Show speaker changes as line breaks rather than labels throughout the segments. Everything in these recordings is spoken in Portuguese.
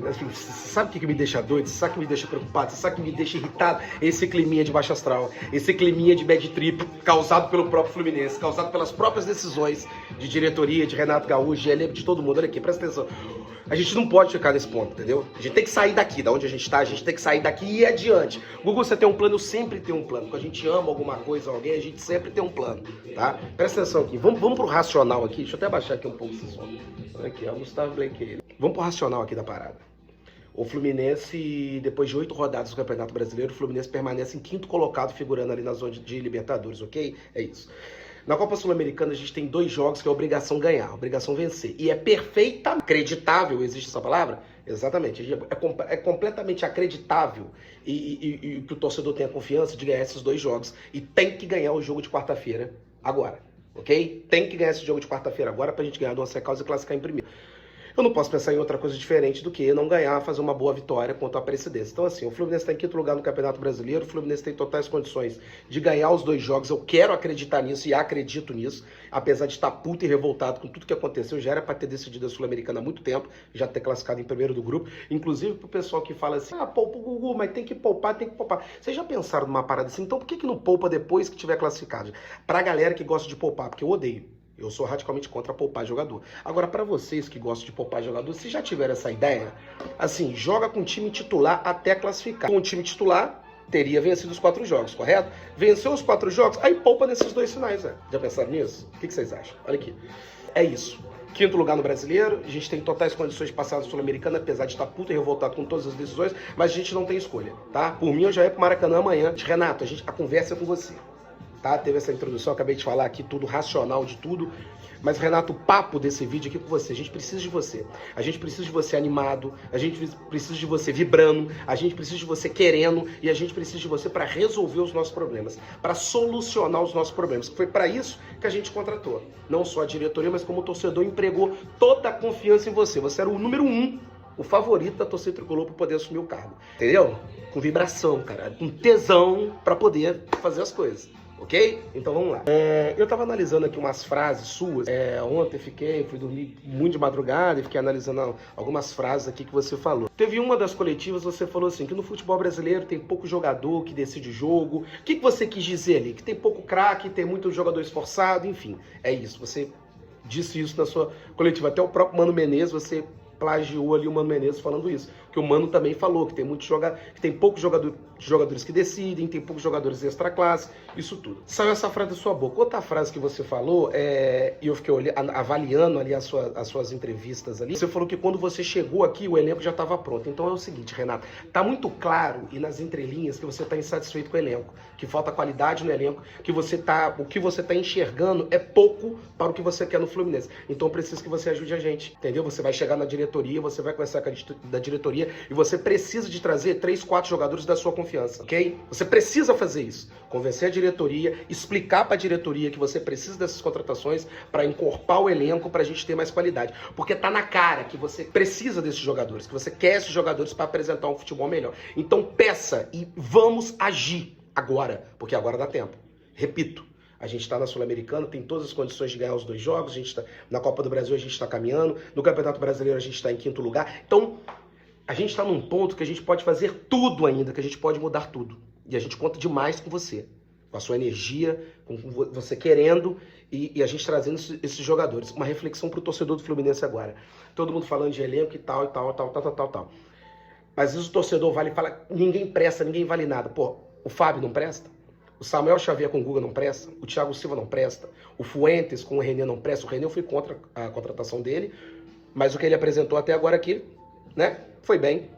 assim, sabe o que me deixa doido? Sabe o que me deixa preocupado? Sabe o que me deixa irritado? Esse climinha de baixa astral, esse climinha de bad trip causado pelo próprio Fluminense, causado pelas próprias decisões de diretoria, de Renato Gaúcho, de elenco, de todo mundo. Olha aqui, presta atenção. A gente não pode ficar nesse ponto, entendeu? A gente tem que sair daqui, da onde a gente tá, a gente tem que sair daqui e ir adiante. Google, você tem um plano, eu sempre tenho um plano. Quando a gente ama alguma coisa, alguém, a gente sempre tem um plano, tá? Presta atenção aqui, vamos pro racional aqui, deixa eu até abaixar aqui um pouco esse som. Olha aqui, ó, Gustavo Blanqueiro. Vamos pro racional aqui da parada. O Fluminense, depois de 8 rodadas do Campeonato Brasileiro, o Fluminense permanece em 5º colocado, figurando ali na zona de Libertadores, ok? É isso. Na Copa Sul-Americana a gente tem 2 jogos que é obrigação ganhar, obrigação vencer. E é perfeitamente acreditável, existe essa palavra? Exatamente. É completamente acreditável e que o torcedor tenha confiança de ganhar esses 2 jogos. E tem que ganhar o jogo de quarta-feira agora, ok? Tem que ganhar esse jogo de quarta-feira agora pra gente ganhar do Once Caldas e classificar em primeiro. Eu não posso pensar em outra coisa diferente do que não ganhar, fazer uma boa vitória contra a Aparecidense. Então, assim, o Fluminense está em 5º lugar no Campeonato Brasileiro, o Fluminense tem totais condições de ganhar os 2 jogos. Eu quero acreditar nisso e acredito nisso, apesar de estar puto e revoltado com tudo que aconteceu. Já era para ter decidido a Sul-Americana há muito tempo, já ter classificado em primeiro do grupo. Inclusive pro pessoal que fala assim, poupa o Gugu, mas tem que poupar, tem que poupar. Vocês já pensaram numa parada assim? Então por que não poupa depois que tiver classificado? Pra galera que gosta de poupar, porque eu odeio. Eu sou radicalmente contra poupar jogador. Agora, para vocês que gostam de poupar jogador, se já tiveram essa ideia, assim, joga com o time titular até classificar. Com o time titular, teria vencido os 4 jogos, correto? Venceu os 4 jogos, aí poupa nesses 2 finais, né? Já pensaram nisso? O que vocês acham? Olha aqui. É isso. 5º lugar no Brasileiro, a gente tem totais condições de passar na Sul-Americana, apesar de estar puto e revoltado com todas as decisões, mas a gente não tem escolha, tá? Por mim, eu já ia pro Maracanã amanhã. Renato, a conversa é com você. Tá? Teve essa introdução, acabei de falar aqui tudo racional de tudo, mas Renato, o papo desse vídeo aqui com você, a gente precisa de você, a gente precisa de você animado, a gente precisa de você vibrando, a gente precisa de você querendo e a gente precisa de você para resolver os nossos problemas, para solucionar os nossos problemas. Foi para isso que a gente contratou, não só a diretoria, mas como o torcedor empregou toda a confiança em você. Você era o número 1, o favorito da torcida tricolor para poder assumir o cargo, entendeu? Com vibração, cara, com tesão para poder fazer as coisas. Ok? Então vamos lá. Eu tava analisando aqui umas frases suas. Ontem fui dormir muito de madrugada e fiquei analisando algumas frases aqui que você falou. Teve uma das coletivas, você falou assim, que no futebol brasileiro tem pouco jogador que decide o jogo. O que você quis dizer ali? Que tem pouco craque, tem muito jogador esforçado, enfim. É isso, você disse isso na sua coletiva. Até o próprio Mano Menezes, você plagiou ali o Mano Menezes falando isso. Que o Mano também falou, que tem que tem poucos jogadores que decidem, tem poucos jogadores extra classe, isso tudo. Saiu essa frase da sua boca. Outra frase que você falou, e eu fiquei avaliando ali as suas entrevistas ali, você falou que quando você chegou aqui, o elenco já estava pronto. Então é o seguinte, Renato, tá muito claro e nas entrelinhas que você está insatisfeito com o elenco, que falta qualidade no elenco, que o que você tá enxergando é pouco para o que você quer no Fluminense. Então eu preciso que você ajude a gente, entendeu? Você vai chegar na diretoria, você vai conversar com a diretoria e você precisa de trazer 3, 4 jogadores da sua confiança, ok? Você precisa fazer isso. Convencer a diretoria, explicar para a diretoria que você precisa dessas contratações para encorpar o elenco para a gente ter mais qualidade. Porque tá na cara que você precisa desses jogadores, que você quer esses jogadores para apresentar um futebol melhor. Então peça e vamos agir agora, porque agora dá tempo. Repito. A gente está na Sul-Americana, tem todas as condições de ganhar os 2 jogos, a gente tá, na Copa do Brasil a gente está caminhando, no Campeonato Brasileiro a gente está em 5º lugar. Então, a gente está num ponto que a gente pode fazer tudo ainda, que a gente pode mudar tudo. E a gente conta demais com você, com a sua energia, com você querendo e a gente trazendo esses jogadores. Uma reflexão para o torcedor do Fluminense agora. Todo mundo falando de elenco e tal. Mas às vezes o torcedor vale e fala, ninguém presta, ninguém vale nada. Pô, o Fábio não presta? O Samuel Xavier com o Guga não presta, o Thiago Silva não presta, o Fuentes com o René não presta. O René eu fui contra a contratação dele, mas o que ele apresentou até agora aqui, né, foi bem.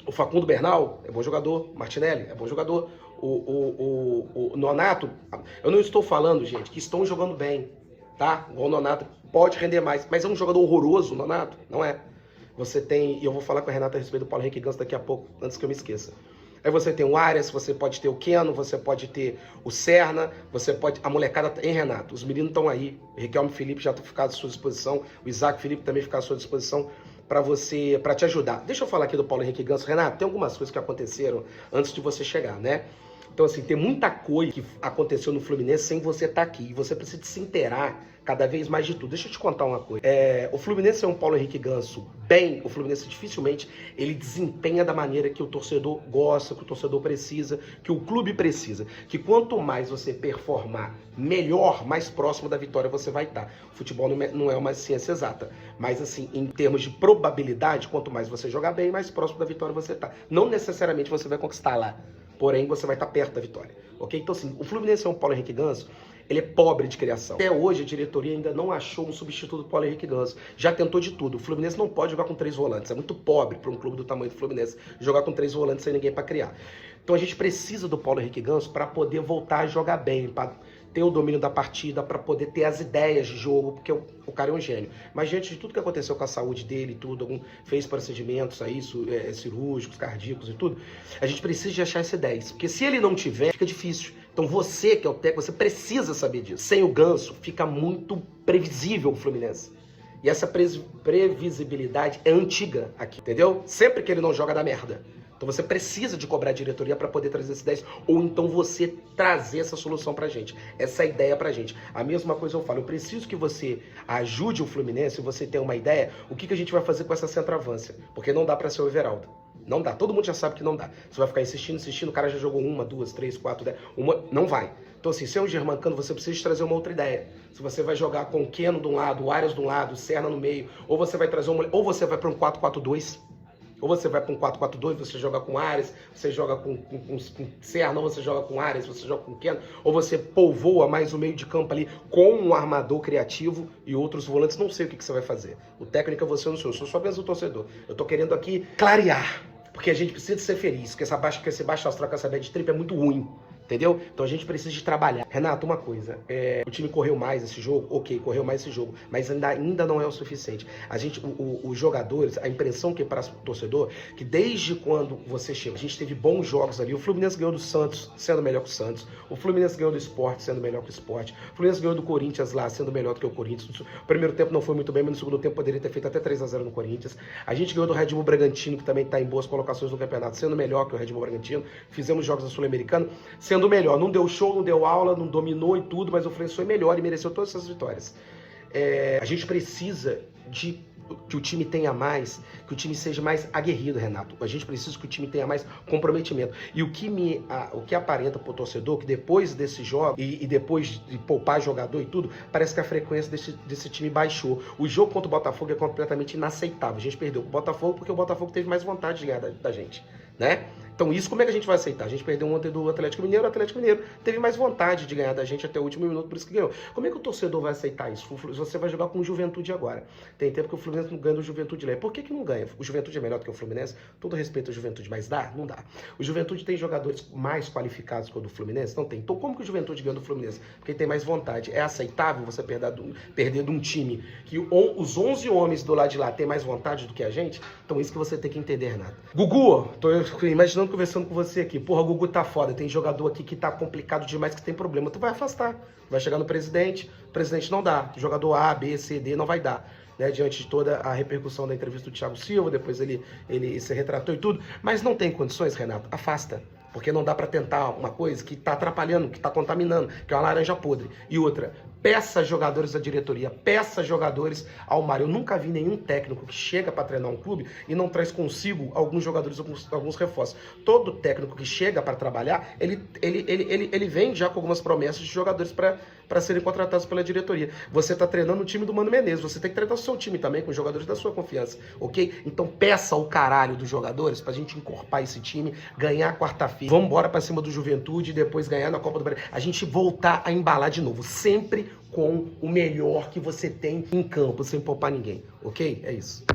O Facundo Bernal é bom jogador, Martinelli é bom jogador, o Nonato, eu não estou falando, gente, que estão jogando bem, tá? O Nonato pode render mais, mas é um jogador horroroso, o Nonato, não é? Você tem, e eu vou falar com a Renata a respeito do Paulo Henrique Ganso daqui a pouco, antes que eu me esqueça. Aí você tem o Arias, você pode ter o Keno, você pode ter o Serna, você pode... A molecada, hein, Renato? Os meninos estão aí. O Riquelme Felipe já está ficado à sua disposição. O Isaac Felipe também fica à sua disposição para te ajudar. Deixa eu falar aqui do Paulo Henrique Ganso. Renato, tem algumas coisas que aconteceram antes de você chegar, né? Então, assim, tem muita coisa que aconteceu no Fluminense sem você estar aqui. E você precisa se inteirar cada vez mais de tudo. Deixa eu te contar uma coisa. O Fluminense é um Paulo Henrique Ganso bem. O Fluminense dificilmente ele desempenha da maneira que o torcedor gosta, que o torcedor precisa, que o clube precisa. Que quanto mais você performar melhor, mais próximo da vitória você vai estar. O futebol não é uma ciência exata. Mas, assim, em termos de probabilidade, quanto mais você jogar bem, mais próximo da vitória você está. Não necessariamente você vai conquistar lá. Porém, você vai estar perto da vitória, ok? Então, assim, o Fluminense é um Paulo Henrique Ganso, ele é pobre de criação. Até hoje, a diretoria ainda não achou um substituto do Paulo Henrique Ganso. Já tentou de tudo. O Fluminense não pode jogar com 3 volantes. É muito pobre para um clube do tamanho do Fluminense jogar com 3 volantes sem ninguém para criar. Então, a gente precisa do Paulo Henrique Ganso para poder voltar a jogar bem, para ter o domínio da partida, para poder ter as ideias de jogo, porque o cara é um gênio. Mas diante de tudo que aconteceu com a saúde dele e tudo, fez procedimentos aí, cirúrgicos, cardíacos e tudo, a gente precisa de achar esse 10. Porque se ele não tiver, fica difícil. Então você, que é o técnico, você precisa saber disso. Sem o Ganso, fica muito previsível o Fluminense. E essa previsibilidade é antiga aqui, entendeu? Sempre que ele não joga, dá merda. Então você precisa de cobrar a diretoria para poder trazer esses 10, ou então você trazer essa solução pra gente, essa ideia pra gente. A mesma coisa eu falo, eu preciso que você ajude o Fluminense, você ter uma ideia, o que a gente vai fazer com essa centroavância, porque não dá para ser o Everaldo. Não dá, todo mundo já sabe que não dá. Você vai ficar insistindo, o cara já jogou 1, 2, 3, 4, 10, não vai. Então assim, se é um Germancano, você precisa de trazer uma outra ideia. Se você vai jogar com o Keno de um lado, o Arias de um lado, o Serna no meio, ou você vai trazer ou você vai para um 4-4-2, ou você vai para um 4-4-2, você joga com Arias, você joga com Serna, ou você joga com Arias, você joga com Keno, ou você povoa mais o meio de campo ali com um armador criativo e outros volantes, não sei o que você vai fazer. O técnico é você, eu não sou, eu sou só apenas o torcedor. Eu tô querendo aqui clarear, porque a gente precisa de ser feliz, porque esse baixo astral com essa bad trip é muito ruim. Entendeu? Então a gente precisa de trabalhar. Renato, uma coisa, o time correu mais esse jogo? Ok, correu mais esse jogo, mas ainda não é o suficiente. Os jogadores, a impressão que passa pro torcedor, que desde quando você chega, a gente teve bons jogos ali. O Fluminense ganhou do Santos, sendo melhor que o Santos. O Fluminense ganhou do Sport, sendo melhor que o Sport. O Fluminense ganhou do Corinthians lá, sendo melhor do que o Corinthians. O primeiro tempo não foi muito bem, mas no segundo tempo poderia ter feito até 3-0 no Corinthians. A gente ganhou do Red Bull Bragantino, que também está em boas colocações no campeonato, sendo melhor que o Red Bull Bragantino. Fizemos jogos da Sul-Americana, sendo melhor. Não deu show, não deu aula, não dominou e tudo, mas o Fluminense foi melhor e mereceu todas essas vitórias. A gente precisa de que o time tenha mais, que o time seja mais aguerrido, Renato. A gente precisa que o time tenha mais comprometimento. E o que aparenta pro torcedor, que depois desse jogo, e depois de poupar jogador e tudo, parece que a frequência desse time baixou. O jogo contra o Botafogo é completamente inaceitável. A gente perdeu pro Botafogo porque o Botafogo teve mais vontade de ganhar da gente, né? Então isso como é que a gente vai aceitar? A gente perdeu ontem do Atlético Mineiro, o Atlético Mineiro teve mais vontade de ganhar da gente até o último minuto, por isso que ganhou. Como é que o torcedor vai aceitar isso? Você vai jogar com o Juventude agora. Tem tempo que o Fluminense não ganha do Juventude lá. Por que não ganha? O Juventude é melhor do que o Fluminense? Todo respeito ao Juventude, mas dá? Não dá. O Juventude tem jogadores mais qualificados que o do Fluminense? Não tem. Então como que o Juventude ganha do Fluminense? Porque tem mais vontade. É aceitável você perder de um time que os 11 homens do lado de lá têm mais vontade do que a gente? Então isso que você tem que entender, Renato. Gugu, tô imaginando conversando com você aqui. Porra, o Gugu tá foda. Tem jogador aqui que tá complicado demais, que tem problema. Tu vai afastar. Vai chegar no presidente. O presidente não dá. Jogador A, B, C, D não vai dar. Né, diante de toda a repercussão da entrevista do Thiago Silva, depois ele se retratou e tudo. Mas não tem condições, Renato? Afasta. Porque não dá pra tentar uma coisa que tá atrapalhando, que tá contaminando, que é uma laranja podre. E outra, peça jogadores da diretoria, peça jogadores ao mar. Eu nunca vi nenhum técnico que chega para treinar um clube e não traz consigo alguns jogadores, alguns reforços. Todo técnico que chega para trabalhar, ele vem já com algumas promessas de jogadores para serem contratados pela diretoria. Você tá treinando o time do Mano Menezes, você tem que treinar o seu time também com jogadores da sua confiança, ok? Então peça o caralho dos jogadores pra gente encorpar esse time, ganhar quarta-feira. Vamos embora pra cima do Juventude e depois ganhar na Copa do Brasil. A gente voltar a embalar de novo, sempre com o melhor que você tem em campo, sem poupar ninguém, ok? É isso.